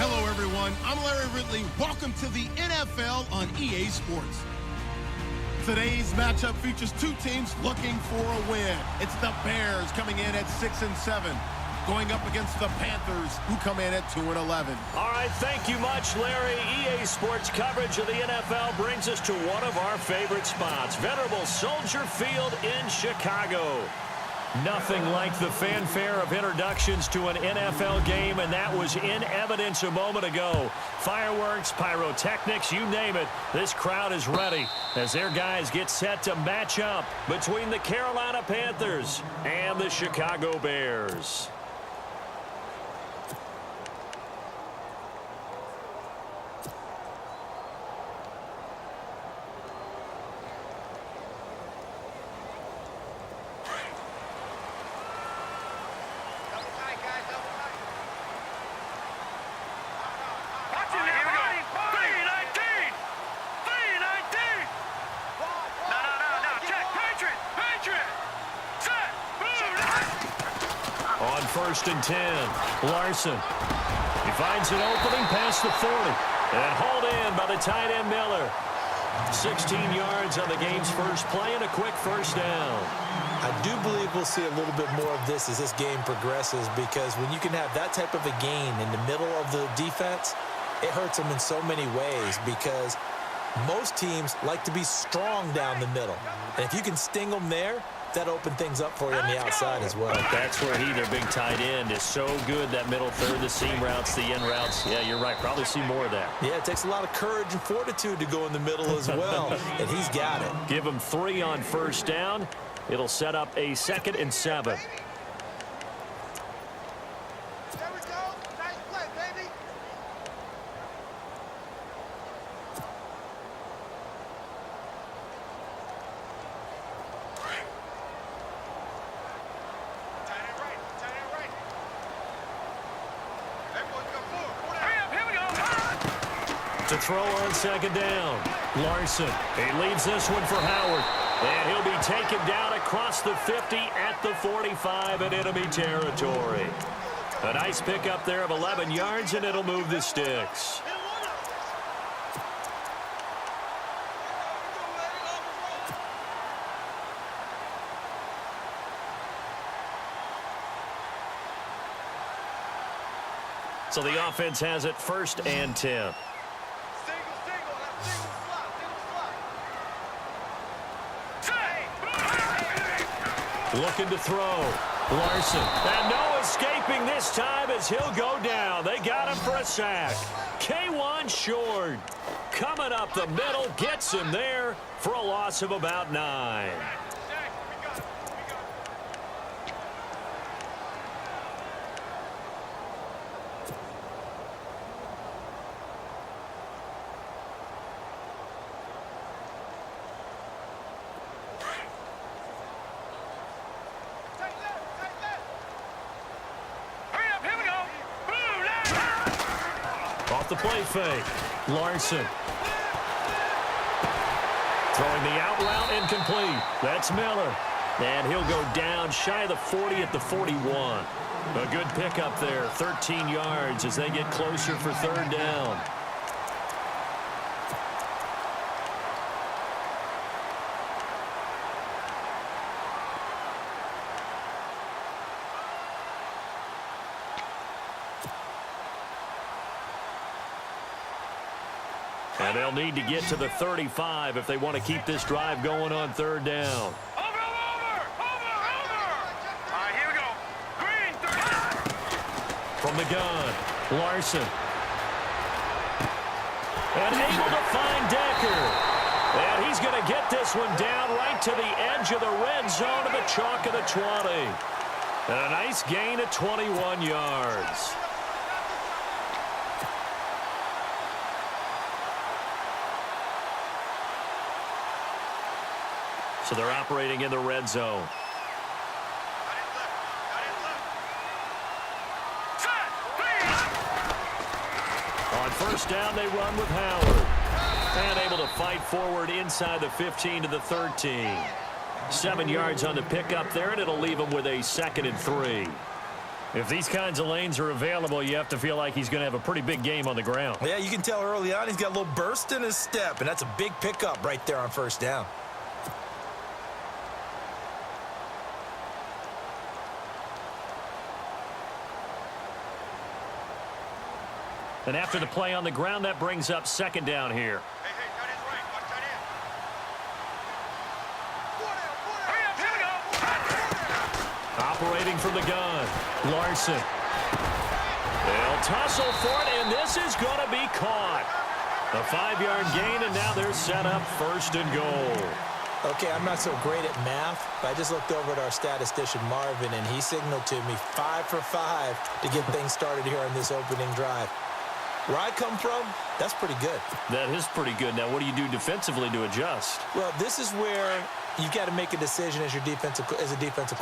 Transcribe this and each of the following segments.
Hello, everyone. I'm Larry Ridley. Welcome to the NFL on EA Sports. Today's matchup features two teams looking for a win. It's the Bears coming in at 6-7, going up against the Panthers, who come in at 2-11. All right, thank you much, Larry. EA Sports coverage of the NFL brings us to one of our favorite spots, venerable Soldier Field in Chicago. Nothing like the fanfare of introductions to an NFL game, and that was in evidence a moment ago. Fireworks, pyrotechnics, you name it. This crowd is ready as their guys get set to match up between the Carolina Panthers and the Chicago Bears. On 1st and 10, Larson. He finds an opening past the 40. And hauled in by the tight end Miller. 16 yards on the game's first play and a quick first down. I do believe we'll see a little bit more of this as this game progresses, because when you can have that type of a gain in the middle of the defense, it hurts them in so many ways, because most teams like to be strong down the middle. And if you can sting them there, that open things up for you on the outside as well. That's where their big tight end, is so good, that middle third, the seam routes, the end routes. Yeah, you're right. Probably see more of that. Yeah, it takes a lot of courage and fortitude to go in the middle as well, and he's got it. Give him 3 on first down. It'll set up a 2nd and 7. To throw on 2nd down. Larson. He leaves this one for Howard. And he'll be taken down across the 50 at the 45 in enemy territory. A nice pickup there of 11 yards, and it'll move the sticks. So the offense has it 1st and 10. Looking to throw. Larson. And no escaping this time as he'll go down. They got him for a sack. K1 short. Coming up the middle. Gets him there for a loss of about 9. Off the play fake. Larson. Throwing the out route, incomplete. That's Miller. And he'll go down shy of the 40 at the 41. A good pickup there. 13 yards as they get closer for 3rd down. And they'll need to get to the 35 if they want to keep this drive going on 3rd down. Over! All right, here we go. Green, 35. From the gun, Larson. And able to find Decker. And he's going to get this one down right to the edge of the red zone of the chalk of the 20. And a nice gain of 21 yards. So they're operating in the red zone. On 1st down, they run with Howard. And able to fight forward inside the 15 to the 13. 7 yards on the pickup there, and it'll leave them with a 2nd and 3. If these kinds of lanes are available, you have to feel like he's going to have a pretty big game on the ground. Yeah, you can tell early on he's got a little burst in his step, and that's a big pickup right there on first down. And after the play on the ground, that brings up second down here. Hey, tight end's right. Watch tight end. Operating from the gun, Larson. They'll tussle for it, and this is going to be caught. A 5-yard gain, and now they're set up first and goal. Okay, I'm not so great at math, but I just looked over at our statistician, Marvin, and he signaled to me 5 for 5 to get things started here on this opening drive. Where I come from, that's pretty good. That is pretty good. Now, what do you do defensively to adjust? Well, this is where you've got to make a decision as a defensive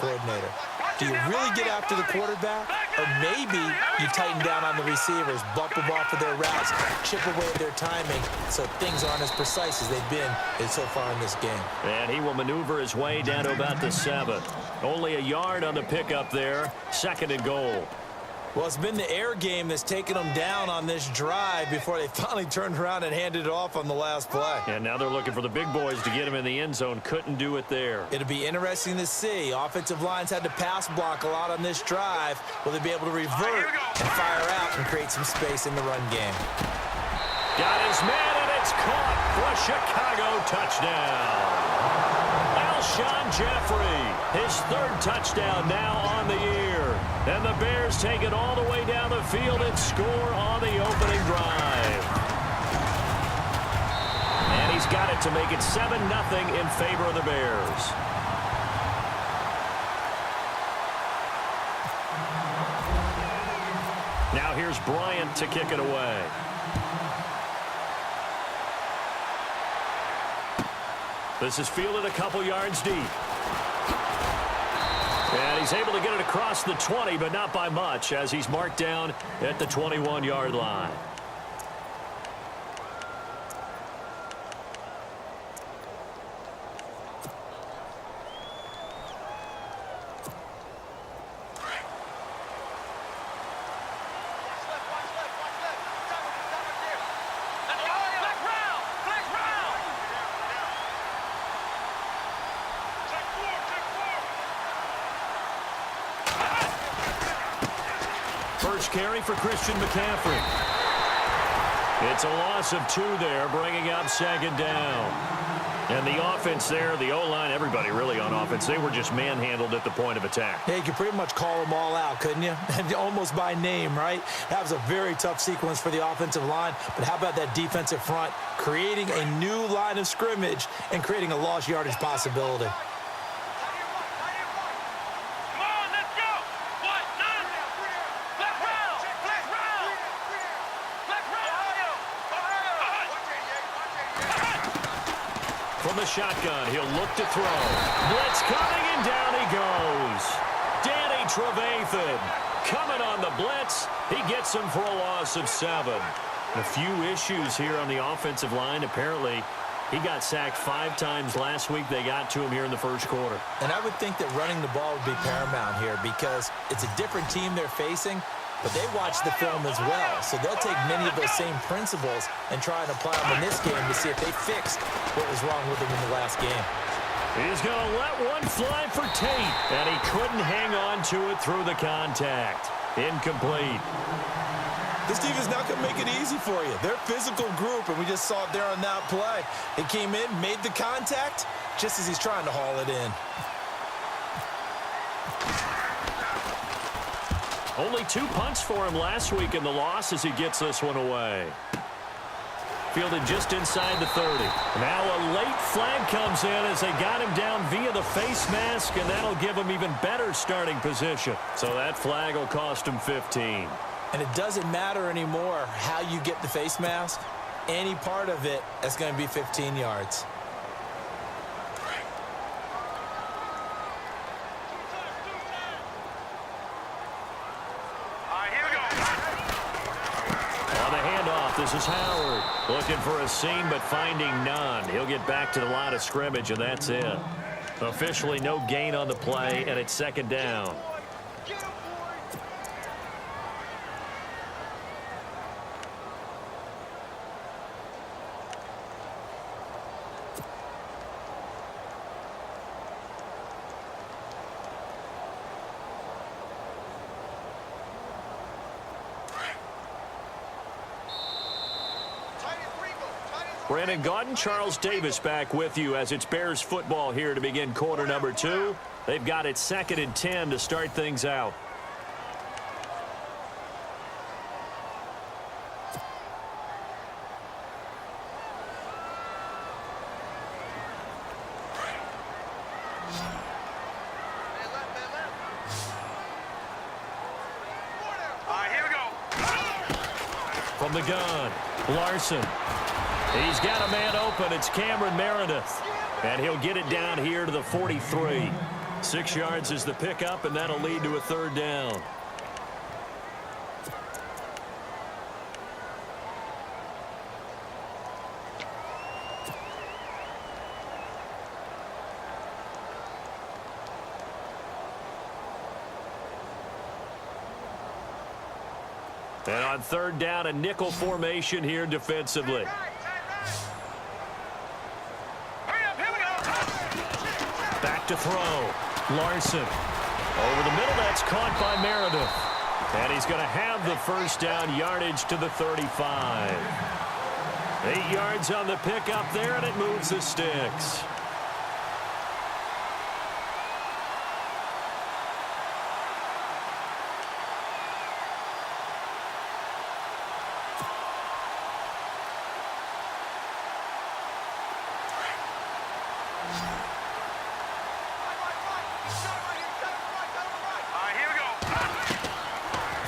coordinator. Do you really get after the quarterback? Or maybe you tighten down on the receivers, bump them off of their routes, chip away at their timing so things aren't as precise as they've been so far in this game. And he will maneuver his way down to about the 7. Only a yard on the pickup there. Second and goal. Well, it's been the air game that's taken them down on this drive before they finally turned around and handed it off on the last play. And now they're looking for the big boys to get him in the end zone. Couldn't do it there. It'll be interesting to see. Offensive lines had to pass block a lot on this drive. Will they be able to revert and fire out and create some space in the run game? Got his man, and it's caught for a Chicago touchdown. Alshon Jeffrey, his 3rd touchdown now on the year. And the Bears take it all the way down the field and score on the opening drive. And he's got it to make it 7-0 in favor of the Bears. Now here's Bryant to kick it away. This is fielded a couple yards deep. And he's able to get it across the 20, but not by much, as he's marked down at the 21-yard line. First carry for Christian McCaffrey. It's a loss of 2 there, bringing up second down. And the offense there, the O-line, everybody really on offense, they were just manhandled at the point of attack. Yeah, you could pretty much call them all out, couldn't you? Almost by name, right? That was a very tough sequence for the offensive line. But how about that defensive front creating a new line of scrimmage and creating a lost yardage possibility? From the shotgun, he'll look to throw. Blitz coming, and down he goes. Danny Trevathan coming on the blitz. He gets him for a loss of 7. A few issues here on the offensive line. Apparently, he got sacked 5 times last week. They got to him here in the first quarter. And I would think that running the ball would be paramount here because it's a different team they're facing, but they watch the film as well. So they'll take many of those same principles and try and apply them in this game to see if they fixed what was wrong with them in the last game. He's going to let one fly for Tate, and he couldn't hang on to it through the contact. Incomplete. This team is not going to make it easy for you. They're a physical group, and we just saw it there on that play. He came in, made the contact, just as he's trying to haul it in. Only 2 punts for him last week in the loss as he gets this one away. Fielded just inside the 30. Now a late flag comes in as they got him down via the face mask, and that'll give him even better starting position. So that flag will cost him 15. And it doesn't matter anymore how you get the face mask. Any part of it, that's going to be 15 yards. This is Howard looking for a seam but finding none. He'll get back to the line of scrimmage, and that's it. Officially no gain on the play, and it's second down. Brandon Gaudin, Charles Davis back with you as it's Bears football here to begin quarter number 2. They've got it 2nd and 10 to start things out. From the gun, Larson. He's got a man open. It's Cameron Meredith. And he'll get it down here to the 43. 6 yards is the pickup, and that'll lead to a 3rd down. And on 3rd down, a nickel formation here defensively. Back to throw. Larson. Over the middle, that's caught by Meredith. And he's going to have the 1st down, yardage to the 35. 8 yards on the pickup there, and it moves the sticks.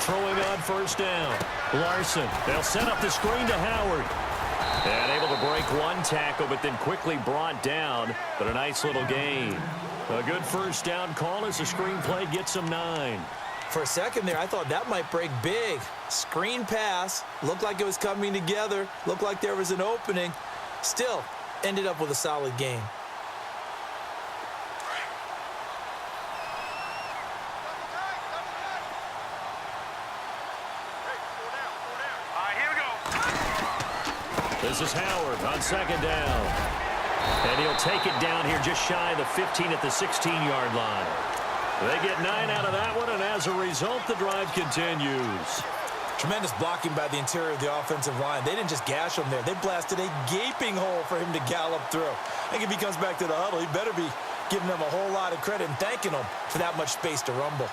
Throwing on 1st down. Larson. They'll set up the screen to Howard. And able to break one tackle, but then quickly brought down. But a nice little gain. A good 1st down call as the screen play gets him 9. For a second there, I thought that might break big. Screen pass. Looked like it was coming together. Looked like there was an opening. Still, ended up with a solid gain. This is Howard on 2nd down. And he'll take it down here just shy of the 15 at the 16-yard line. They get 9 out of that one, and as a result, the drive continues. Tremendous blocking by the interior of the offensive line. They didn't just gash him there. They blasted a gaping hole for him to gallop through. I think if he comes back to the huddle, he better be giving them a whole lot of credit and thanking them for that much space to rumble.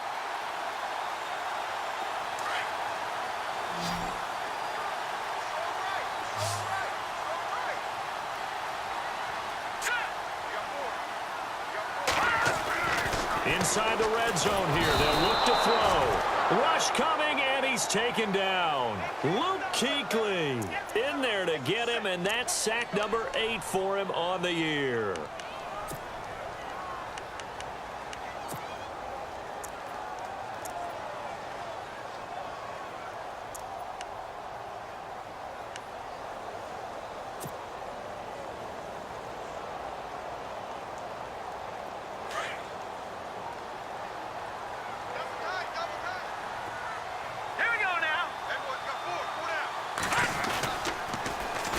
Inside the red zone here. They'll look to throw. Rush coming, and he's taken down. Luke Kuechly in there to get him, and that's sack number 8 for him on the year.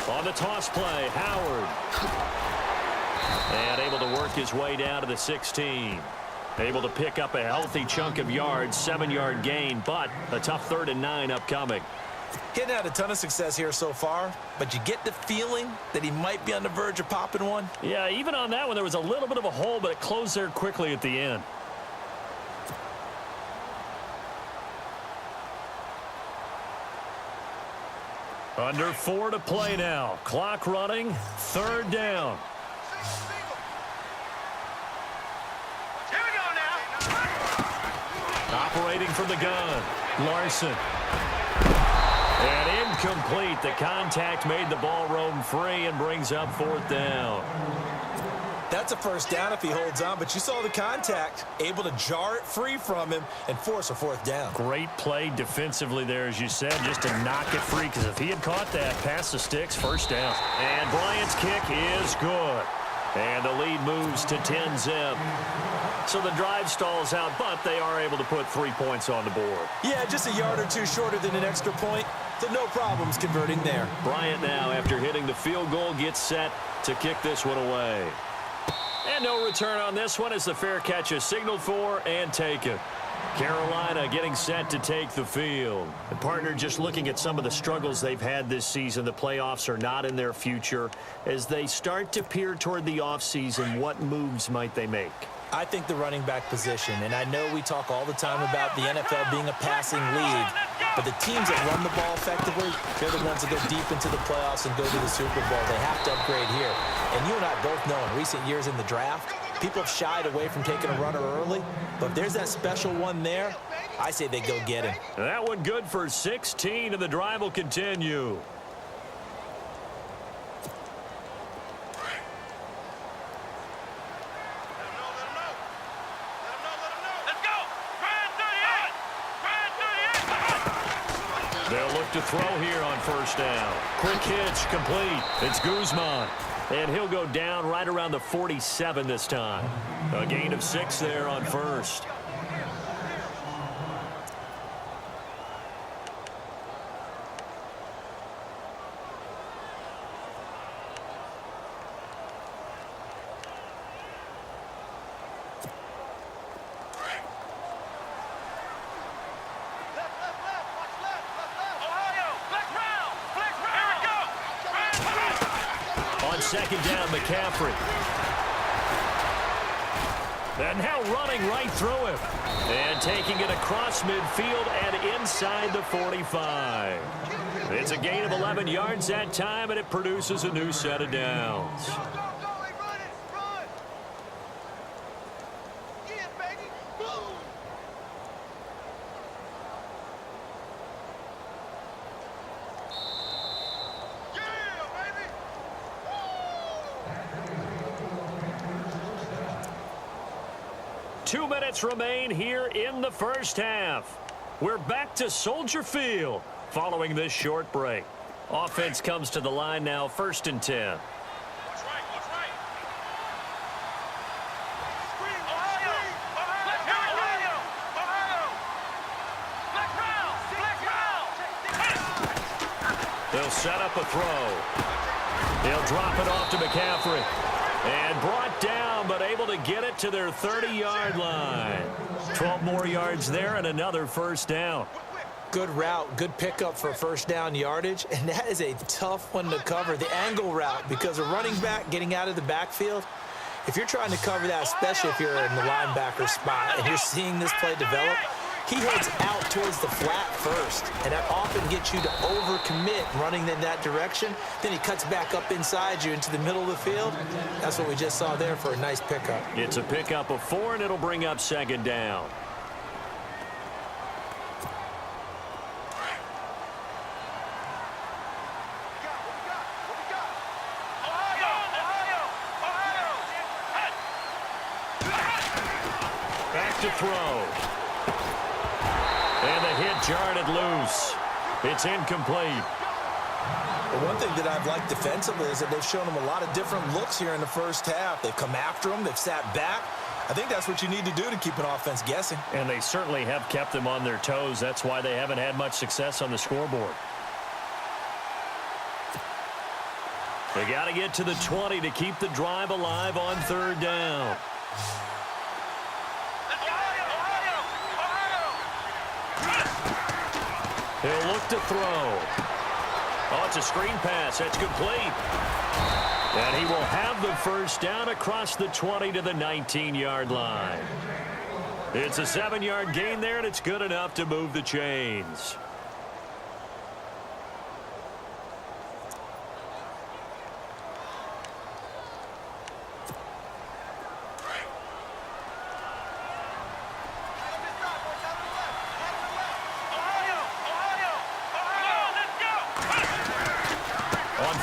On the toss play, Howard. And able to work his way down to the 16. Able to pick up a healthy chunk of yards, 7-yard gain, but a tough 3rd and 9 upcoming. He hadn't had a ton of success here so far, but you get the feeling that he might be on the verge of popping one. Yeah, even on that one, there was a little bit of a hole, but it closed there quickly at the end. Under 4 to play now. Clock running. 3rd down. Here we go now. Operating from the gun. Larson. And incomplete. The contact made the ball roam free and brings up 4th down. That's a 1st down if he holds on, but you saw the contact, able to jar it free from him and force a 4th down. Great play defensively there, as you said, just to knock it free, because if he had caught that, past the sticks, 1st down. And Bryant's kick is good. And the lead moves to 10-zip. So the drive stalls out, but they are able to put 3 points on the board. Yeah, just a yard or two shorter than an extra point, so no problems converting there. Bryant now, after hitting the field goal, gets set to kick this one away. And no return on this one as the fair catch is signaled for and taken. Carolina getting set to take the field. And partner, just looking at some of the struggles they've had this season, the playoffs are not in their future. As they start to peer toward the offseason, what moves might they make? I think the running back position, and I know we talk all the time about the NFL being a passing league, but the teams that run the ball effectively, they're the ones that go deep into the playoffs and go to the Super Bowl. They have to upgrade here. And you and I both know in recent years in the draft, people have shied away from taking a runner early, but if there's that special one there, I say they go get him. That one good for 16, and the drive will continue. They'll look to throw here on first down. Quick hitch, complete. It's Guzman. And he'll go down right around the 47 this time. A gain of 6 there on first. Second down, McCaffrey. And now running right through him. And taking it across midfield and inside the 45. It's a gain of 11 yards that time, and it produces a new set of downs. Two minutes remain here in the first half. We're back to Soldier Field following this short break. Offense comes to the line now, 1st and 10. What's right? What's right? Screen, Ohio! Ohio! Ohio! Black round! They'll set up a throw. They'll drop it off to McCaffrey. And brought down, but able to get it to their 30-yard line. 12 more yards there and another first down. Good route, good pickup for first down yardage, and that is a tough one to cover, the angle route, because a running back getting out of the backfield, if you're trying to cover that, especially if you're in the linebacker spot and you're seeing this play develop, he heads out towards the flat first, and that often gets you to overcommit running in that direction. Then he cuts back up inside you into the middle of the field. That's what we just saw there for a nice pickup. It's a pickup of 4, and it'll bring up second down. Back to throw. And the hit jarred it loose. It's incomplete. The one thing that I've liked defensively is that they've shown them a lot of different looks here in the first half. They've come after them. They've sat back. I think that's what you need to do to keep an offense guessing. And they certainly have kept them on their toes. That's why they haven't had much success on the scoreboard. They got to get to the 20 to keep the drive alive on 3rd down. He'll look to throw. Oh, it's a screen pass. That's complete. And he will have the first down across the 20 to the 19-yard line. It's a 7-yard gain there, and it's good enough to move the chains.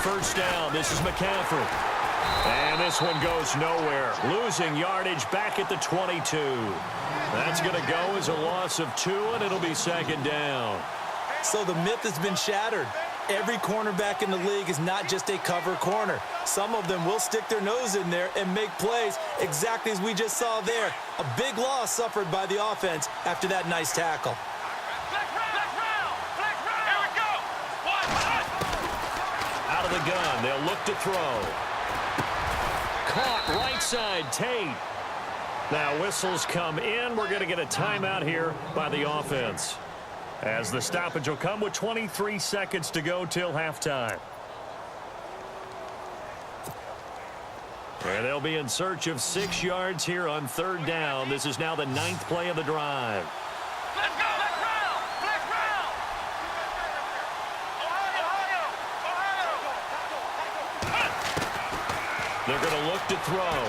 First down, this is McCaffrey. And this one goes nowhere. Losing yardage back at the 22. That's going to go as a loss of 2, and it'll be second down. So the myth has been shattered. Every cornerback in the league is not just a cover corner. Some of them will stick their nose in there and make plays exactly as we just saw there. A big loss suffered by the offense after that nice tackle. Out of the gun, they'll look to throw. Caught right side, Tate. Now whistles come in. We're going to get a timeout here by the offense, as the stoppage will come with 23 seconds to go till halftime. And they'll be in search of 6 yards here on 3rd down. This is now the 9th play of the drive. Let's go! Let's round! Ohio! They're going to look to throw.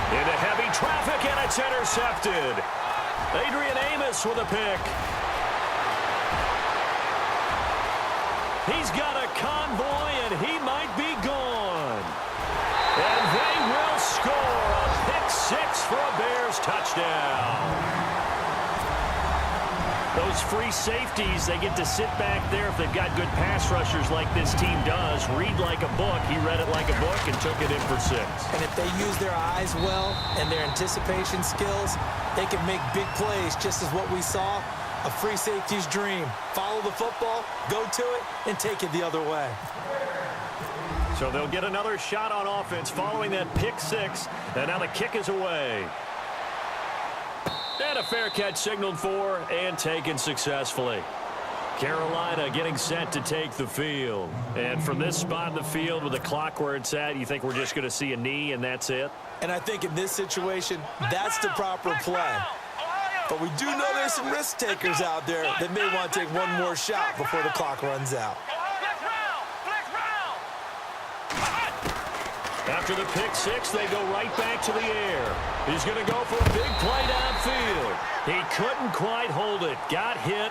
Into heavy traffic, and it's intercepted. Adrian Amos with a pick. He's got a convoy, and he might be gone. And they will score a pick 6 for a Bears touchdown. Those free safeties, they get to sit back there if they've got good pass rushers like this team does. Read like a book. He read it like a book and took it in for 6. And if they use their eyes well and their anticipation skills, they can make big plays, just as what we saw. A free safety's dream. Follow the football, go to it, and take it the other way. So they'll get another shot on offense following that pick 6. And now the kick is away. And a fair catch signaled for and taken successfully. Carolina getting set to take the field. And from this spot in the field with the clock where it's at, you think we're just going to see a knee and that's it? And I think in this situation, that's the proper play. But we do know there's some risk takers out there that may want to take one more shot before the clock runs out. After the pick 6, they go right back to the air. He's going to go for a big play downfield. He couldn't quite hold it. Got hit.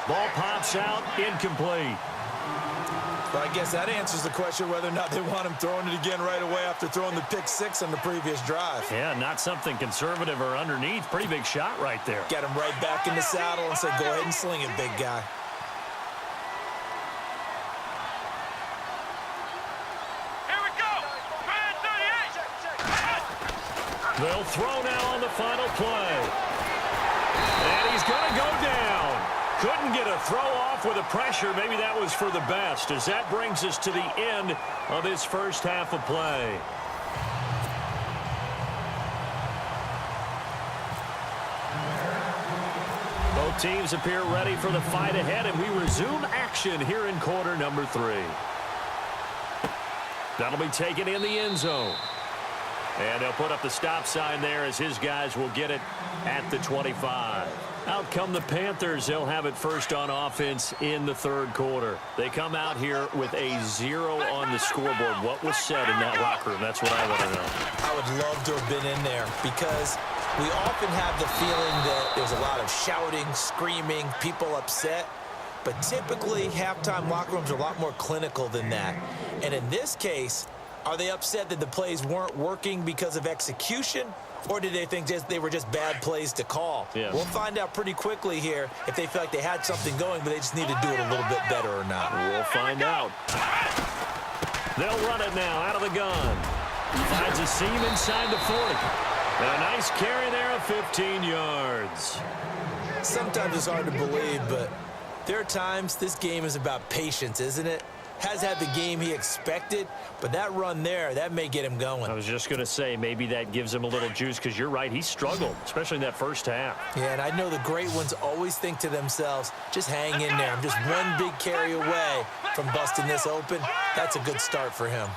Ball pops out. Incomplete. Well, I guess that answers the question whether or not they want him throwing it again right away after throwing the pick 6 on the previous drive. Yeah, not something conservative or underneath. Pretty big shot right there. Get him right back in the saddle and say, go ahead and sling it, big guy. They'll throw now on the final play. And he's going to go down. Couldn't get a throw off with the pressure. Maybe that was for the best, as that brings us to the end of his first half of play. Both teams appear ready for the fight ahead, and we resume action here in quarter number 3. That'll be taken in the end zone. And they'll put up the stop sign there as his guys will get it at the 25. Out come the Panthers. They'll have it first on offense in the 3rd quarter. They come out here with a 0 on the scoreboard. What was said in that locker room? That's what I want to know. I would love to have been in there because we often have the feeling that there's a lot of shouting, screaming, people upset. But typically, halftime locker rooms are a lot more clinical than that. And in this case, are they upset that the plays weren't working because of execution, or did they think they were just bad plays to call? Yeah. We'll find out pretty quickly here if they feel like they had something going, but they just need to do it a little bit better or not. We'll find out. They'll run it now out of the gun. Finds a seam inside the 40. A nice carry there of 15 yards. Sometimes it's hard to believe, but there are times this game is about patience, isn't it? Has had the game he expected, but that run there, that may get him going. I was just going to say, maybe that gives him a little juice, because you're right, he struggled, especially in that first half. Yeah, and I know the great ones always think to themselves, just hang in there. I'm just one big carry away from busting this open. That's a good start for him.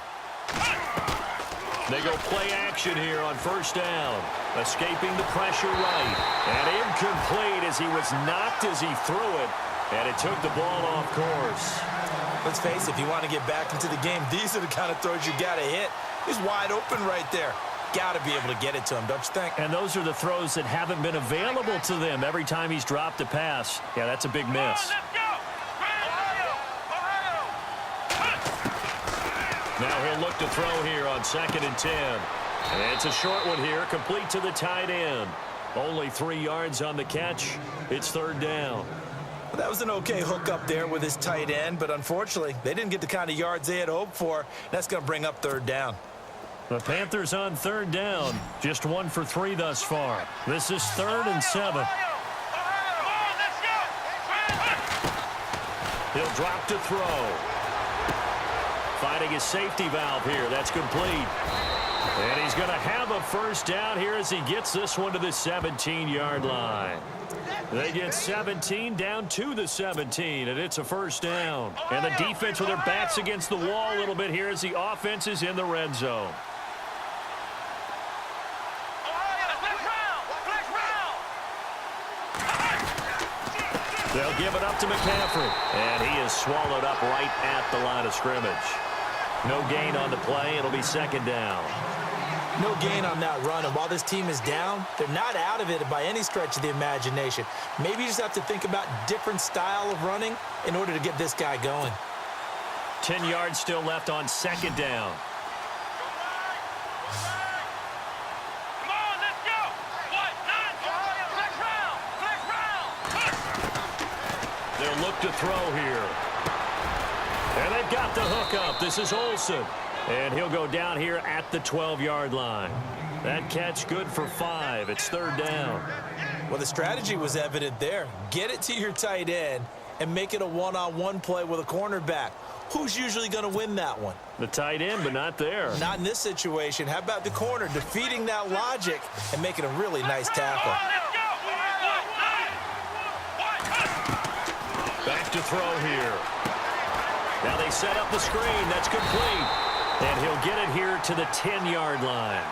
They go play action here on first down. Escaping the pressure right. And incomplete as he was knocked as he threw it. And it took the ball off course. Let's face it, if you want to get back into the game, these are the kind of throws you got to hit. He's wide open right there. Got to be able to get it to him, don't you think? And those are the throws that haven't been available to them every time he's dropped a pass. Yeah, that's a big miss. Now he'll look to throw here on 2nd and 10. And it's a short one here, complete to the tight end. Only 3 yards on the catch. It's 3rd down. Well, that was an okay hook up there with his tight end, but unfortunately, they didn't get the kind of yards they had hoped for. That's going to bring up 3rd down. The Panthers on 3rd down. Just 1 for 3 thus far. This is 3rd and 7. He'll drop to throw. Finding his safety valve here. That's complete. And he's going to have a first down here as he gets this one to the 17-yard line. They get 17 down to the 17, and it's a first down. And the defense with their backs against the wall a little bit here as the offense is in the red zone. They'll give it up to McCaffrey, and he is swallowed up right at the line of scrimmage. No gain on the play. It'll be second down. No gain on that run, and while this team is down, they're not out of it by any stretch of the imagination. Maybe you just have to think about different style of running in order to get this guy going. 10 yards still left on second down. Come on, let's go. They'll look to throw here. And they've got the hook up. This is Olsen. And he'll go down here at the 12-yard line. That catch good for 5. It's third down. Well, the strategy was evident there. Get it to your tight end and make it a one-on-one play with a cornerback. Who's usually going to win that one? The tight end, but not there. Not in this situation. How about the corner defeating that logic and making a really nice tackle? Back to throw here. Now they set up the screen. That's complete. And he'll get it here to the 10-yard line.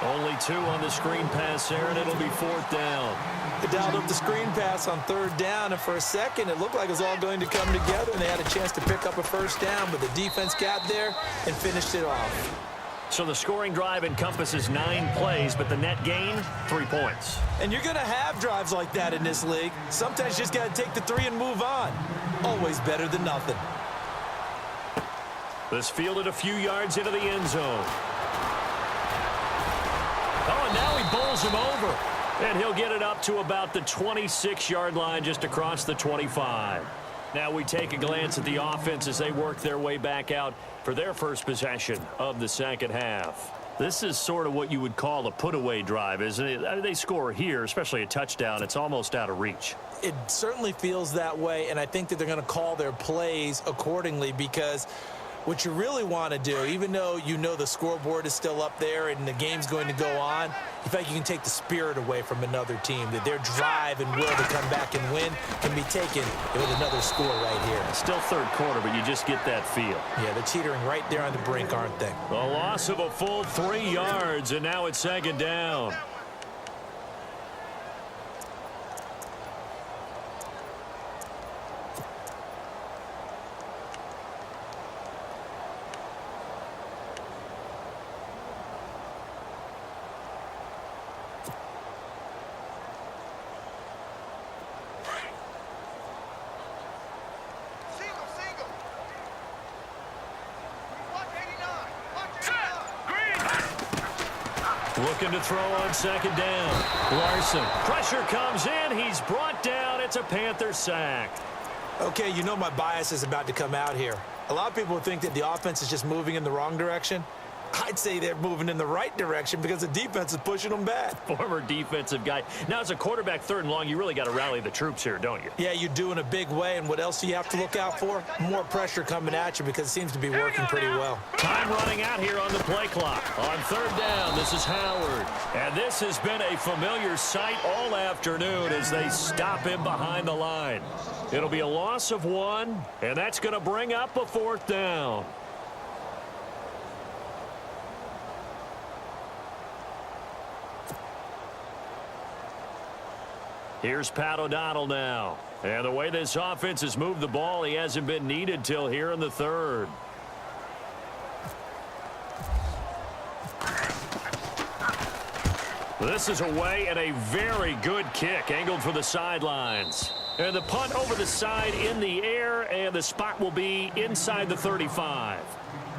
Only 2 on the screen pass there, and it'll be fourth down. They dialed up the screen pass on third down, and for a second it looked like it was all going to come together, and they had a chance to pick up a first down, but the defense got there and finished it off. So the scoring drive encompasses 9 plays, but the net gain, 3 points. And you're going to have drives like that in this league. Sometimes you just got to take the 3 and move on. Always better than nothing. This fielded a few yards into the end zone. Oh, and now he bowls him over. And he'll get it up to about the 26-yard line just across the 25. Now we take a glance at the offense as they work their way back out for their first possession of the second half. This is sort of what you would call a put-away drive, isn't it? I mean, they score here, especially a touchdown. It's almost out of reach. It certainly feels that way, and I think that they're going to call their plays accordingly because what you really want to do, even though you know the scoreboard is still up there and the game's going to go on, in fact, you can take the spirit away from another team, that their drive and will to come back and win can be taken with another score right here. Still third quarter, but you just get that feel. Yeah, they're teetering right there on the brink, aren't they? A loss of a full 3 yards, and now it's second down. Looking to throw on second down. Larson. Pressure comes in. He's brought down. It's a Panther sack. Okay, you know my bias is about to come out here. A lot of people think that the offense is just moving in the wrong direction. I'd say they're moving in the right direction because the defense is pushing them back. Former defensive guy. Now, as a quarterback, third and long, you really got to rally the troops here, don't you? Yeah, you do in a big way. And what else do you have to look out for? More pressure coming at you because it seems to be working pretty well. Time running out here on the play clock. On third down, this is Howard. And this has been a familiar sight all afternoon as they stop him behind the line. It'll be a loss of 1, and that's going to bring up a fourth down. Here's Pat O'Donnell now. And the way this offense has moved the ball, he hasn't been needed till here in the third. This is away and a very good kick angled for the sidelines. And the punt over the side in the air, and the spot will be inside the 35.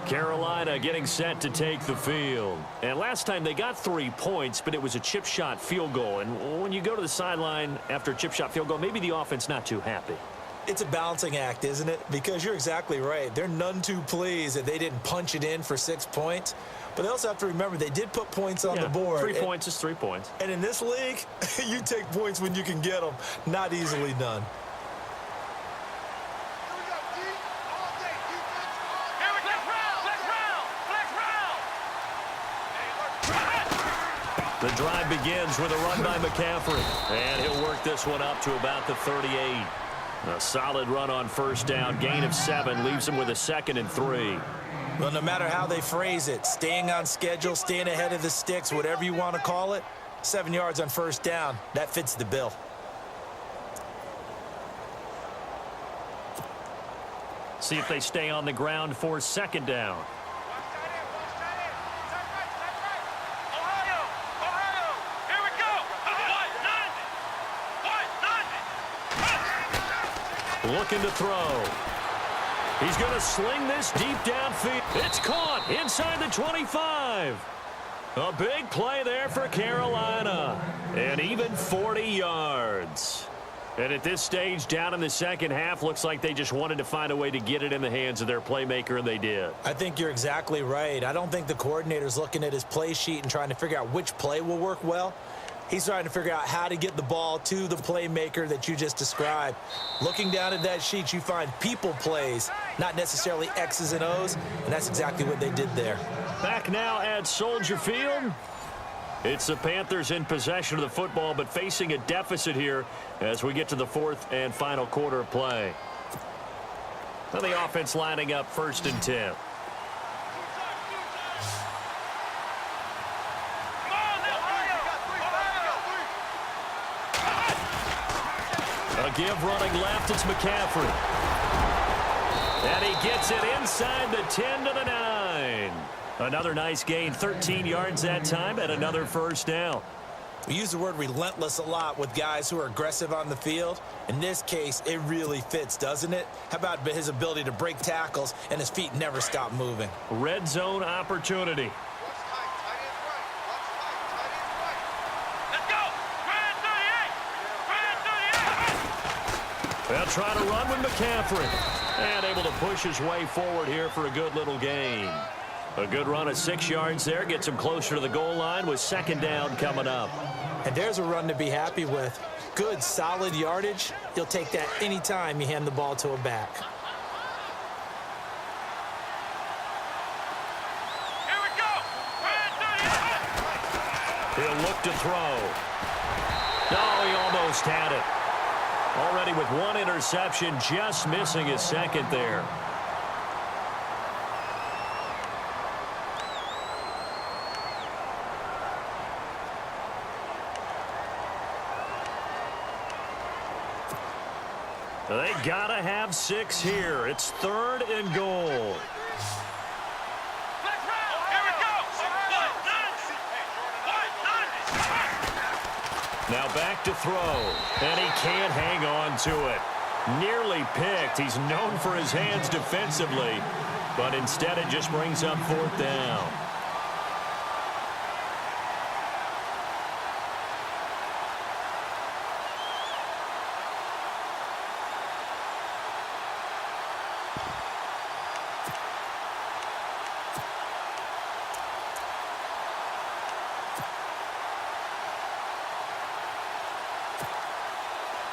Carolina getting set to take the field. And last time they got 3 points, but it was a chip shot field goal. And when you go to the sideline after a chip shot field goal, maybe the offense not too happy. It's a balancing act, isn't it? Because you're exactly right. They're none too pleased that they didn't punch it in for 6 points. But they also have to remember they did put points on the board. 3 points is 3 points. And in this league, you take points when you can get them. Not easily done. The drive begins with a run by McCaffrey. And he'll work this one up to about the 38. A solid run on first down. Gain of 7 leaves him with a 2nd and 3. Well, no matter how they phrase it, staying on schedule, staying ahead of the sticks, whatever you want to call it, 7 yards on first down, that fits the bill. See if they stay on the ground for 2nd down. Looking to throw. He's going to sling this deep downfield. It's caught inside the 25. A big play there for Carolina. And even 40 yards. And at this stage, down in the second half, looks like they just wanted to find a way to get it in the hands of their playmaker, and they did. I think you're exactly right. I don't think the coordinator's looking at his play sheet and trying to figure out which play will work well. He's trying to figure out how to get the ball to the playmaker that you just described. Looking down at that sheet, you find people plays, not necessarily X's and O's, and that's exactly what they did there. Back now at Soldier Field. It's the Panthers in possession of the football, but facing a deficit here as we get to the 4th and final quarter of play. Now the offense lining up 1st and 10. A give running left, it's McCaffrey. And he gets it inside the 10 to the 9. Another nice gain, 13 yards that time, and another first down. We use the word relentless a lot with guys who are aggressive on the field. In this case, it really fits, doesn't it? How about his ability to break tackles and his feet never stop moving? Red zone opportunity. They'll try to run with McCaffrey. And able to push his way forward here for a good little gain. A good run of 6 yards there. Gets him closer to the goal line with 2nd down coming up. And there's a run to be happy with. Good, solid yardage. You'll take that anytime you hand the ball to a back. Here we go. He'll look to throw. Oh, he almost had it. Already with 1 interception, just missing his 2nd there. They gotta have 6 here. It's 3rd and goal. Now back to throw, and he can't hang on to it. Nearly picked. He's known for his hands defensively, but instead it just brings up 4th down.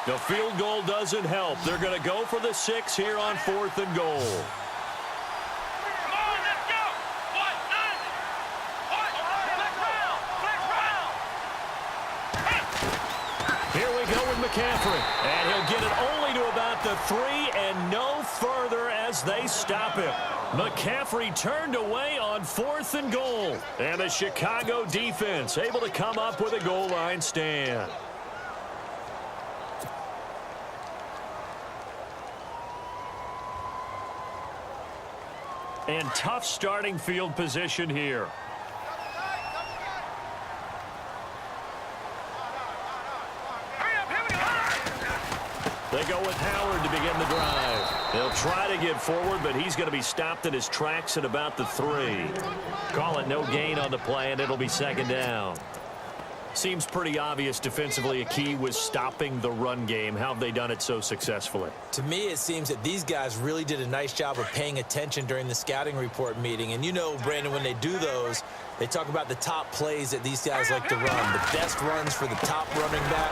The field goal doesn't help. They're going to go for the 6 here on 4th and goal. Come on, let's go. What? Here we go with McCaffrey. And he'll get it only to about the 3 and no further as they stop him. McCaffrey turned away on 4th and goal. And the Chicago defense able to come up with a goal line stand. And tough starting field position here. They go with Howard to begin the drive. They'll try to get forward, but he's going to be stopped in his tracks at about the 3. Call it no gain on the play, and it'll be 2nd down. Seems pretty obvious defensively a key was stopping the run game. How have they done it so successfully? To me, it seems that these guys really did a nice job of paying attention during the scouting report meeting. And you know, Brandon, when they do those, they talk about the top plays that these guys like to run. The best runs for the top running back.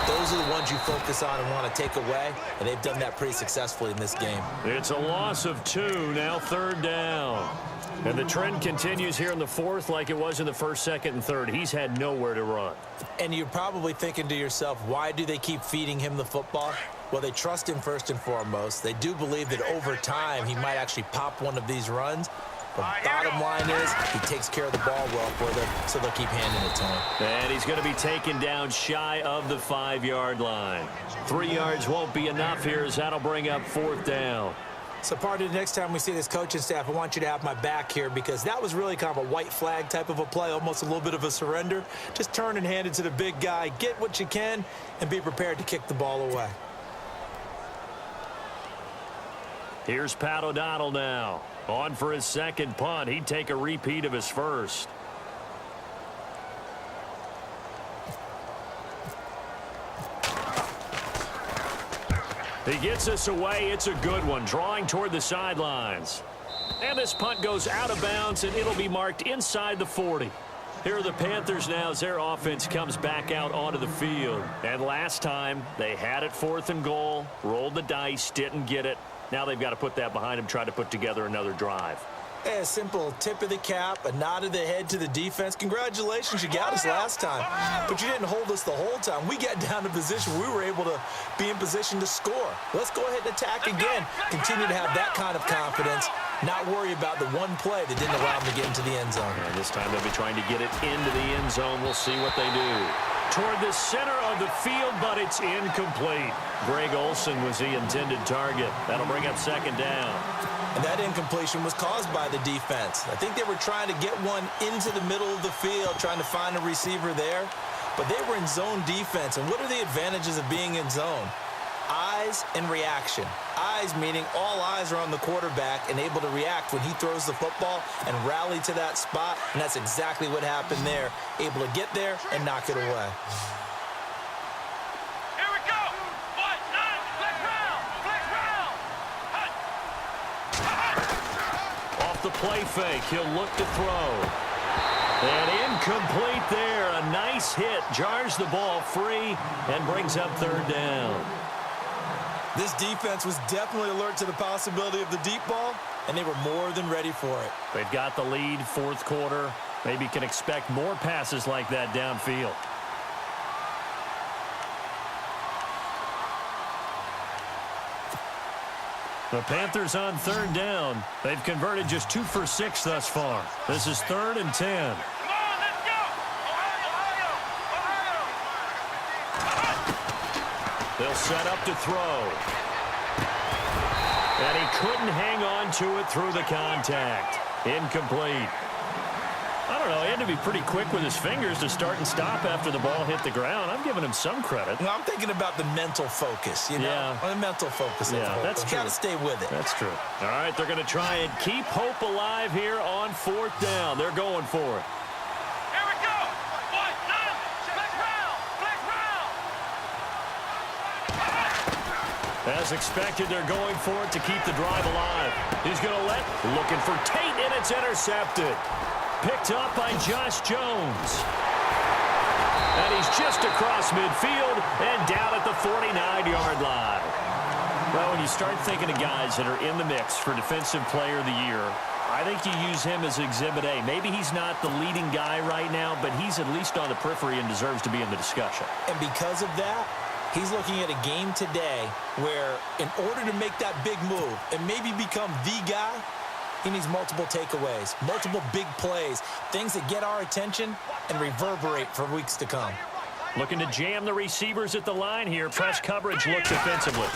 Those are the ones you focus on and want to take away, and they've done that pretty successfully in this game. It's a loss of 2, now 3rd down. And the trend continues here in the 4th like it was in the 1st, 2nd, and 3rd. He's had nowhere to run. And you're probably thinking to yourself, why do they keep feeding him the football? Well, they trust him first and foremost. They do believe that over time he might actually pop one of these runs. The bottom line is he takes care of the ball well for them, so they'll keep handing it to him. And he's going to be taken down shy of the 5-yard line. 3 yards won't be enough here as that'll bring up 4th down. So, partner, the next time we see this coaching staff, I want you to have my back here because that was really kind of a white flag type of a play, almost a little bit of a surrender. Just turn and hand it to the big guy, get what you can, and be prepared to kick the ball away. Here's Pat O'Donnell now. On for his 2nd punt. He'd take a repeat of his 1st. He gets us away. It's a good one, drawing toward the sidelines. And this punt goes out of bounds, and it'll be marked inside the 40. Here are the Panthers now as their offense comes back out onto the field. And last time, they had it 4th and goal, rolled the dice, didn't get it. Now they've got to put that behind them, try to put together another drive. A simple tip of the cap, a nod of the head to the defense. Congratulations, you got us last time. But you didn't hold us the whole time. We got down to position. We were able to be in position to score. Let's go ahead and attack again. Continue to have that kind of confidence. Not worry about the one play that didn't allow them to get into the end zone. And this time they'll be trying to get it into the end zone. We'll see what they do. Toward the center of the field, but it's incomplete. Greg Olsen was the intended target. That'll bring up 2nd down. And that incompletion was caused by the defense. I think they were trying to get one into the middle of the field, trying to find a receiver there. But they were in zone defense. And what are the advantages of being in zone? Eyes and reaction. Eyes meaning all eyes are on the quarterback and able to react when he throws the football and rally to that spot. And that's exactly what happened there. Able to get there and knock it away. Here we go. What? Nine. Flex round. Flex round. Off the play fake, he'll look to throw. And incomplete there. A nice hit. Jars the ball free and brings up 3rd down. This defense was definitely alert to the possibility of the deep ball, and they were more than ready for it. They've got the lead, 4th quarter. Maybe can expect more passes like that downfield. The Panthers on 3rd down. They've converted just 2 for 6 thus far. This is 3rd and 10. Come on, let's go. Ohio. They'll set up to throw. And he couldn't hang on to it through the contact. Incomplete. I don't know. He had to be pretty quick with his fingers to start and stop after the ball hit the ground. I'm giving him some credit. Well, I'm thinking about the mental focus, you know? Yeah. The mental focus. Yeah, that's true. Got to stay with it. That's true. All right, they're going to try and keep hope alive here on 4th down. They're going for it. Here we go. What? Nine. Flex round. Flex round. As expected, they're going for it to keep the drive alive. He's going to looking for Tate, and it's intercepted. Picked up by Josh Jones. And he's just across midfield and down at the 49-yard line. Well, when you start thinking of guys that are in the mix for Defensive Player of the Year, I think you use him as Exhibit A. Maybe he's not the leading guy right now, but he's at least on the periphery and deserves to be in the discussion. And because of that, he's looking at a game today where in order to make that big move and maybe become the guy, he needs multiple takeaways, multiple big plays, things that get our attention and reverberate for weeks to come. Looking to jam the receivers at the line here. Press coverage looks defensively.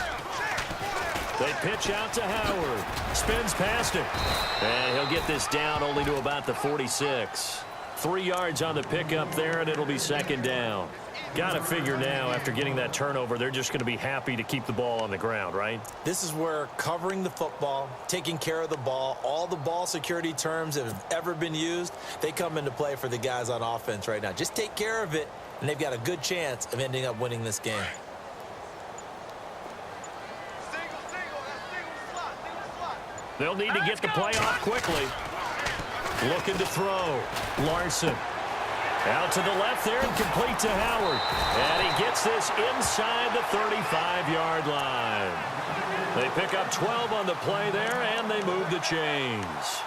They pitch out to Howard. Spins past it. And he'll get this down only to about the 46. 3 yards on the pickup there, and it'll be 2nd down. Got to figure now, after getting that turnover, they're just going to be happy to keep the ball on the ground, right? This is where covering the football, taking care of the ball, all the ball security terms that have ever been used, they come into play for the guys on offense right now. Just take care of it, and they've got a good chance of ending up winning this game. They'll need to get the play off quickly. Looking to throw. Larson. Out to the left there and complete to Howard. And he gets this inside the 35-yard line. They pick up 12 on the play there, and they move the chains.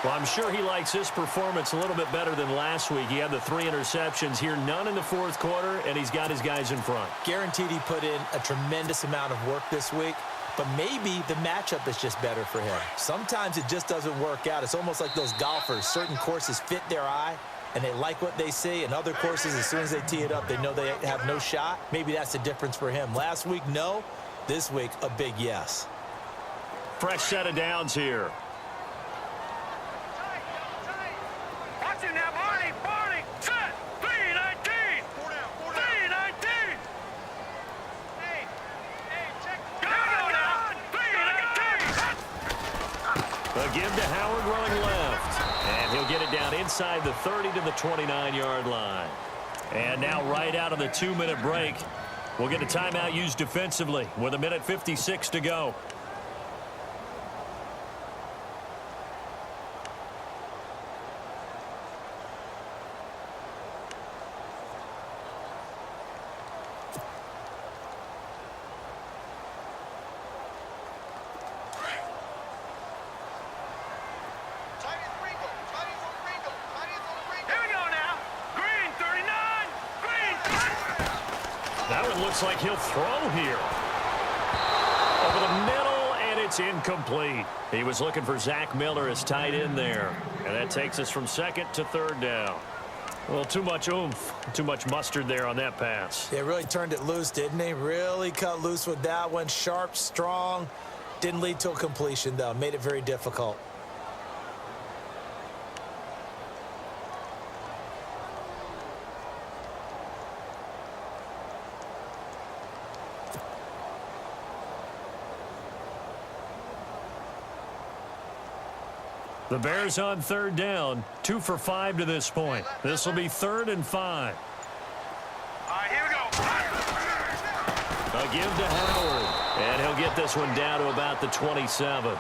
Well, I'm sure he likes this performance a little bit better than last week. He had the 3 interceptions here, none in the fourth quarter, and he's got his guys in front. Guaranteed he put in a tremendous amount of work this week, but maybe the matchup is just better for him. Sometimes it just doesn't work out. It's almost like those golfers. Certain courses fit their eye, and they like what they see. And other courses, as soon as they tee it up, they know they have no shot. Maybe that's the difference for him. Last week, no. This week, a big yes. Fresh set of downs here. Watch him now, Barney, set, 3-19. 3-19. Hey, check. Go now, 3-19. A give to Howard running left. And he'll get it down inside the 30 to the 29-yard line. And now right out of the 2-minute break, we'll get a timeout used defensively with 1:56 to go. That one looks like he'll throw here. Over the middle, and it's incomplete. He was looking for Zach Miller as tight end there. And that takes us from second to third down. Well, too much oomph, too much mustard there on that pass. They really turned it loose, didn't they? Really cut loose with that one. Sharp, strong. Didn't lead to a completion, though. Made it very difficult. The Bears on third down, 2 for 5 to this point. This will be 3rd and 5. All right, here we go. A give to Howard, and he'll get this one down to about the 27.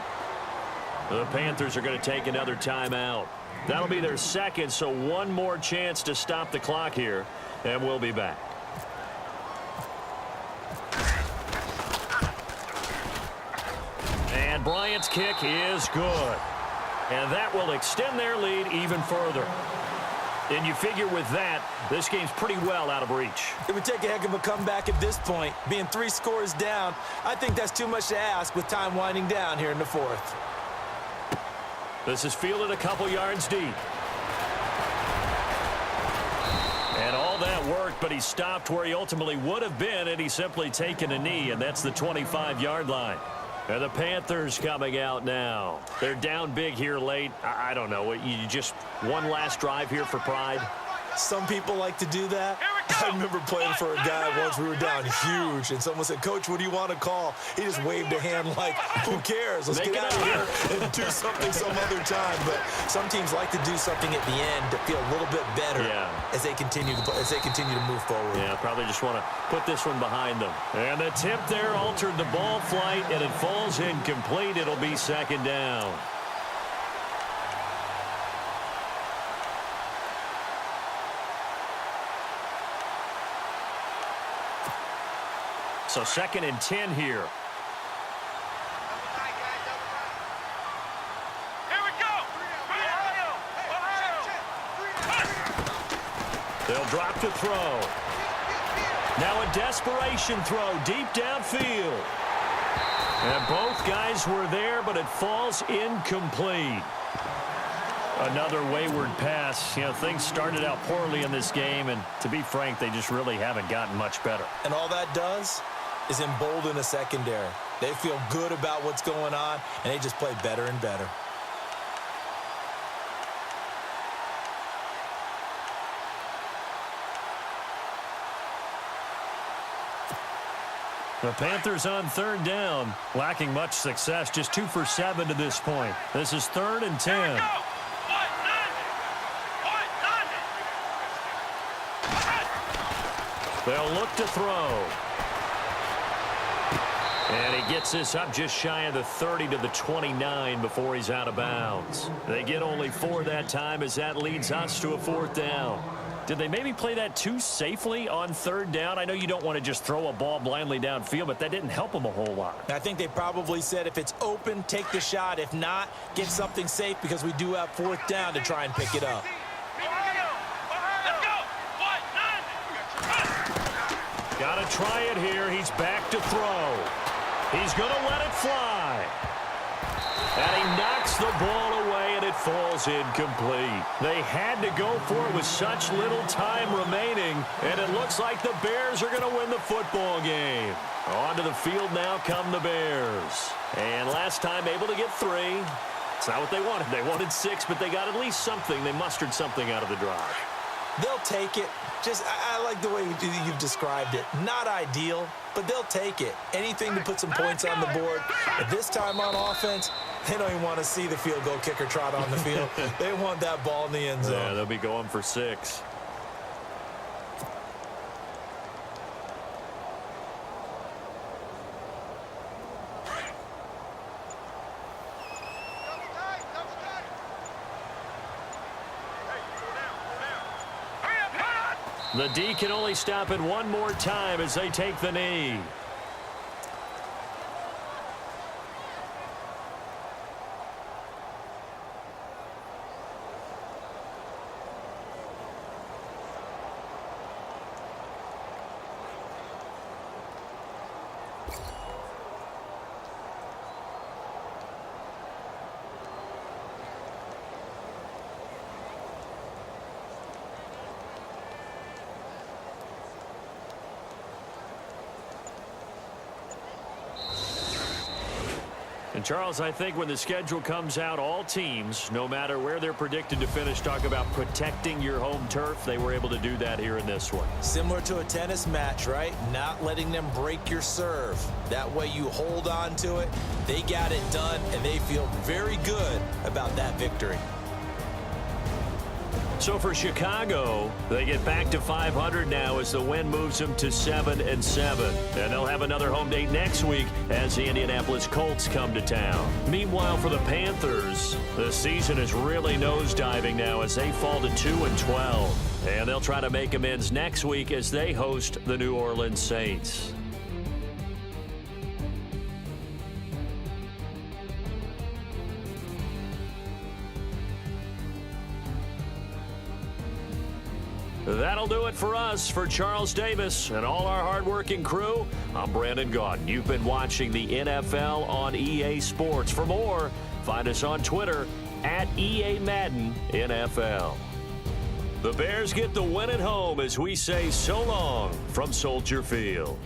The Panthers are going to take another timeout. That'll be their second, so one more chance to stop the clock here, and we'll be back. And Bryant's kick is good. And that will extend their lead even further. And you figure with that, this game's pretty well out of reach. It would take a heck of a comeback at this point. Being 3 scores down, I think that's too much to ask with time winding down here in the 4th. This is fielded a couple yards deep. And all that worked, but he stopped where he ultimately would have been, and he's simply taken a knee, and that's the 25-yard line. And the Panthers coming out now. They're down big here late. I don't know. You just one last drive here for pride? Some people like to do that. I remember playing for a guy once. We were down huge, and someone said, "Coach, what do you want to call?" He just waved a hand like, "Who cares? Let's get out of here and do something some other time." But some teams like to do something at the end to feel a little bit better as they continue to move forward. Yeah, probably just want to put this one behind them. And the tip there altered the ball flight, and it falls incomplete. It'll be 2nd down. So 2nd and 10 here. Here we go. They'll drop to throw. Now a desperation throw deep downfield. And both guys were there, but it falls incomplete. Another wayward pass. You know, things started out poorly in this game, and to be frank, they just really haven't gotten much better. And all that does is embolden a secondary. They feel good about what's going on, and they just play better and better. The Panthers on 3rd down, lacking much success, just 2 for 7 to this point. This is 3rd and 10. They'll look to throw. And he gets this up just shy of the 30 to the 29 before he's out of bounds. They get only 4 that time as that leads us to a 4th down. Did they maybe play that too safely on third down? I know you don't want to just throw a ball blindly downfield, but that didn't help them a whole lot. I think they probably said if it's open, take the shot. If not, get something safe because we do have fourth down to try and pick it up. Got to try it here. He's back to throw. He's going to let it fly. And he knocks the ball away, and it falls incomplete. They had to go for it with such little time remaining, and it looks like the Bears are going to win the football game. Onto the field now come the Bears. And last time able to get 3. It's not what they wanted. They wanted 6, but they got at least something. They mustered something out of the drive. They'll take it. I like the way you've described it. Not ideal, but they'll take it. Anything to put some points on the board. But this time on offense, they don't even want to see the field goal kicker trot on the field. They want that ball in the end zone. Yeah, they'll be going for 6. The D can only stop it one more time as they take the knee. And Charles, I think when the schedule comes out, all teams, no matter where they're predicted to finish, talk about protecting your home turf. They were able to do that here in this one. Similar to a tennis match, right? Not letting them break your serve. That way you hold on to it. They got it done, and they feel very good about that victory. So for Chicago, they get back to 500 now as the win moves them to 7-7. And they'll have another home date next week as the Indianapolis Colts come to town. Meanwhile, for the Panthers, the season is really nosediving now as they fall to 2-12. And they'll try to make amends next week as they host the New Orleans Saints. That'll do it for us. For Charles Davis and all our hardworking crew, I'm Brandon Gaudin. You've been watching the NFL on EA Sports. For more, find us on Twitter at EA Madden NFL. The Bears get the win at home as we say so long from Soldier Field.